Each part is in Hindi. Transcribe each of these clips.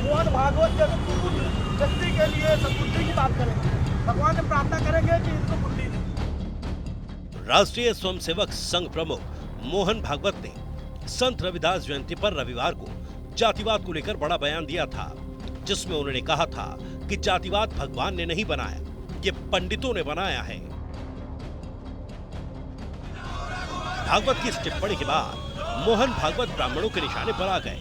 मोहन भागवत जैसे व्यक्ति के लिए सद्बुद्धि की बात करेंगे। भगवान से प्रार्थना करेंगे कि इनको बुद्धि दे। राष्ट्रीय स्वयंसेवक संघ प्रमुख मोहन भागवत ने संत रविदास जयंती पर रविवार को जातिवाद को लेकर बड़ा बयान दिया था, जिसमें उन्होंने कहा था कि जातिवाद भगवान ने नहीं बनाया, ये पंडितों ने बनाया है। भागवत की इस टिप्पणी के बाद मोहन भागवत ब्राह्मणों के निशाने पर आ गए।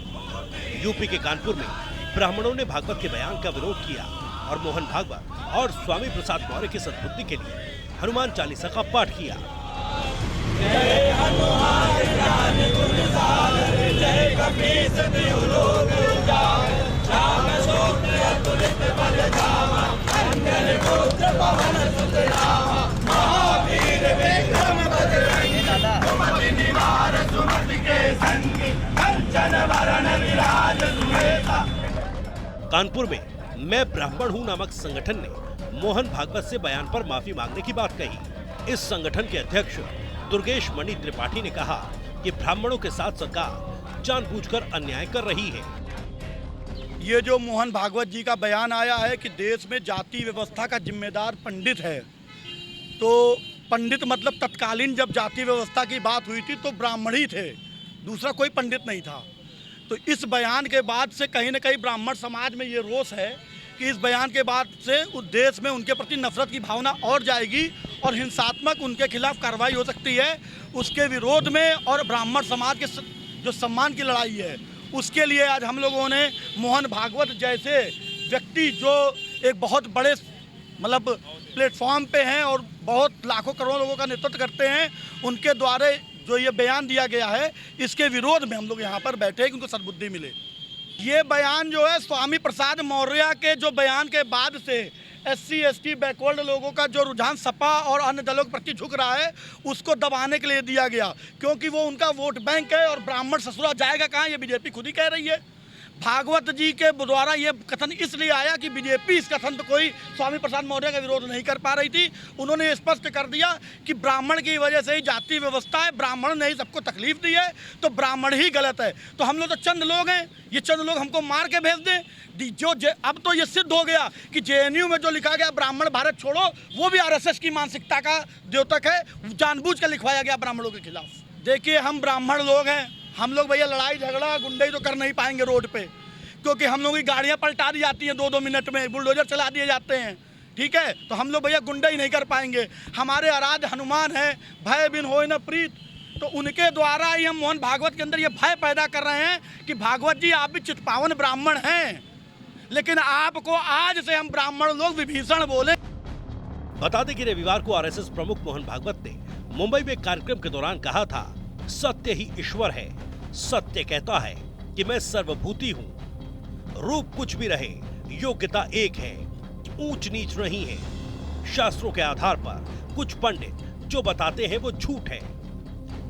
यूपी के कानपुर में ब्राह्मणों ने भागवत के बयान का विरोध किया और मोहन भागवत और स्वामी प्रसाद मौर्य की सद्बुद्धि के लिए हनुमान चालीसा का पाठ किया। कानपुर में मैं ब्राह्मण हूं नामक संगठन ने मोहन भागवत से बयान पर माफी मांगने की बात कही। इस संगठन के अध्यक्ष दुर्गेश मणि त्रिपाठी ने कहा कि ब्राह्मणों के साथ सरकार जानबूझकर अन्याय कर रही है। ये जो मोहन भागवत जी का बयान आया है कि देश में जाति व्यवस्था का जिम्मेदार पंडित है, तो पंडित मतलब तत्कालीन जब जाति व्यवस्था की बात हुई थी तो ब्राह्मण ही थे, दूसरा कोई पंडित नहीं था। तो इस बयान के बाद से कहीं न कहीं ब्राह्मण समाज में ये रोष है कि इस बयान के बाद से उस देश में उनके प्रति नफरत की भावना और जाएगी और हिंसात्मक उनके खिलाफ कार्रवाई हो सकती है। उसके विरोध में और ब्राह्मण समाज के जो सम्मान की लड़ाई है, उसके लिए आज हम लोगों ने मोहन भागवत जैसे व्यक्ति जो एक बहुत बड़े मतलब प्लेटफॉर्म पे हैं और बहुत लाखों करोड़ों लोगों का नेतृत्व करते हैं, उनके द्वारा जो ये बयान दिया गया है, इसके विरोध में हम लोग यहाँ पर बैठे हैं कि उनको सद्बुद्धि मिले। ये बयान जो है स्वामी प्रसाद मौर्य के जो बयान के बाद से SC ST बैकवर्ड लोगों का जो रुझान सपा और अन्य दलों के प्रति झुक रहा है, उसको दबाने के लिए दिया गया, क्योंकि वो उनका वोट बैंक है और ब्राह्मण ससुरा जाएगा कहाँ, ये बीजेपी खुद ही कह रही है। भागवत जी के द्वारा ये कथन इसलिए आया कि बीजेपी इस कथन पर कोई स्वामी प्रसाद मौर्य का विरोध नहीं कर पा रही थी। उन्होंने स्पष्ट कर दिया कि ब्राह्मण की वजह से ही जाति व्यवस्था है, ब्राह्मण ने ही सबको तकलीफ दी है, तो ब्राह्मण ही गलत है। तो हम लोग तो चंद लोग हैं, ये चंद लोग हमको मार के भेज दें। अब तो ये सिद्ध हो गया कि JNU में जो लिखा गया ब्राह्मण भारत छोड़ो, वो भी RSS की मानसिकता का द्योतक है, जानबूझ कर लिखवाया गया ब्राह्मणों के खिलाफ। देखिए, हम ब्राह्मण लोग हैं, हम लोग भैया लड़ाई झगड़ा गुंडई तो कर नहीं पाएंगे रोड पे, क्योंकि हम लोगों की गाड़ियां पलटा दी जाती हैं 2-2 मिनट में, बुलडोजर चला दिए जाते हैं, ठीक है। तो हम लोग भैया गुंडई नहीं कर पाएंगे। हमारे आराध्य हनुमान है, भय बिन होय न प्रीत, तो उनके द्वारा ही हम मोहन भागवत के अंदर ये भय पैदा कर रहे हैं कि भागवत जी आप भी चित्पावन ब्राह्मण हैं, लेकिन आपको आज से हम ब्राह्मण लोग विभीषण बोले। बता दें कि रविवार को RSS प्रमुख मोहन भागवत ने मुंबई में कार्यक्रम के दौरान कहा था, सत्य ही ईश्वर है, सत्य कहता है कि मैं सर्वभूति हूँ, रूप कुछ भी रहे, योग्यता एक है, ऊंच नीच नहीं है। शास्त्रों के आधार पर कुछ पंडित जो बताते हैं वो झूठ है।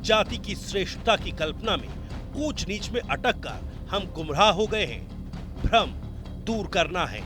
जाति की श्रेष्ठता की कल्पना में ऊंच नीच में अटक कर हम गुमराह हो गए हैं। भ्रम दूर करना है।